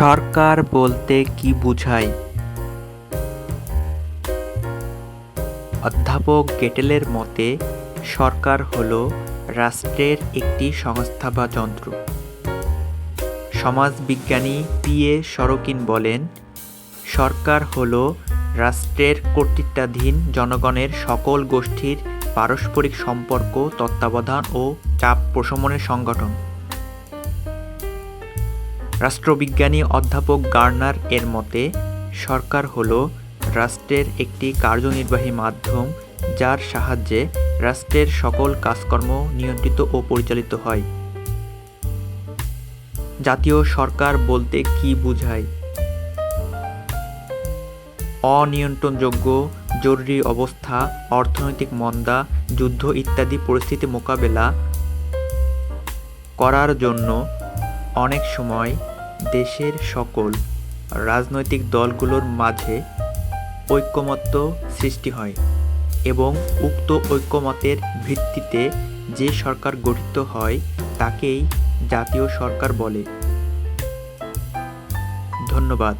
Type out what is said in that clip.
সরকার বলতে কী বোঝায়? অধ্যাপক গেটেলের মতে, সরকার হল রাষ্ট্রের একটি সংস্থা বা যন্ত্র। সমাজবিজ্ঞানী পি.এ. সরকিন বলেন, সরকার হল রাষ্ট্রের কর্তৃত্বাধীন জনগণের সকল গোষ্ঠীর পারস্পরিক সম্পর্ক, তত্ত্বাবধান ও চাপ প্রশমনের সংগঠন। রাষ্ট্রবিজ্ঞানী অধ্যাপক গার্নার এর মতে, সরকার হল রাষ্ট্রের একটি কার্যনির্বাহী মাধ্যম যার সাহায্যে রাষ্ট্রের সকল কাজকর্ম নিয়ন্ত্রিত ও পরিচালিত হয়। জাতীয় সরকার বলতে কী বোঝায়? অনিয়ন্ত্রণযোগ্য জরুরি অবস্থা, অর্থনৈতিক মন্দা, যুদ্ধ ইত্যাদি পরিস্থিতি মোকাবেলা করার জন্য অনেক সময় দেশের সকল রাজনৈতিক দলগুলোর মাঝে ঐকমত্য সৃষ্টি হয় এবং উক্ত ঐকমত্যের ভিত্তিতে যে সরকার গঠিত হয় তাকেই জাতীয় সরকার বলে। ধন্যবাদ।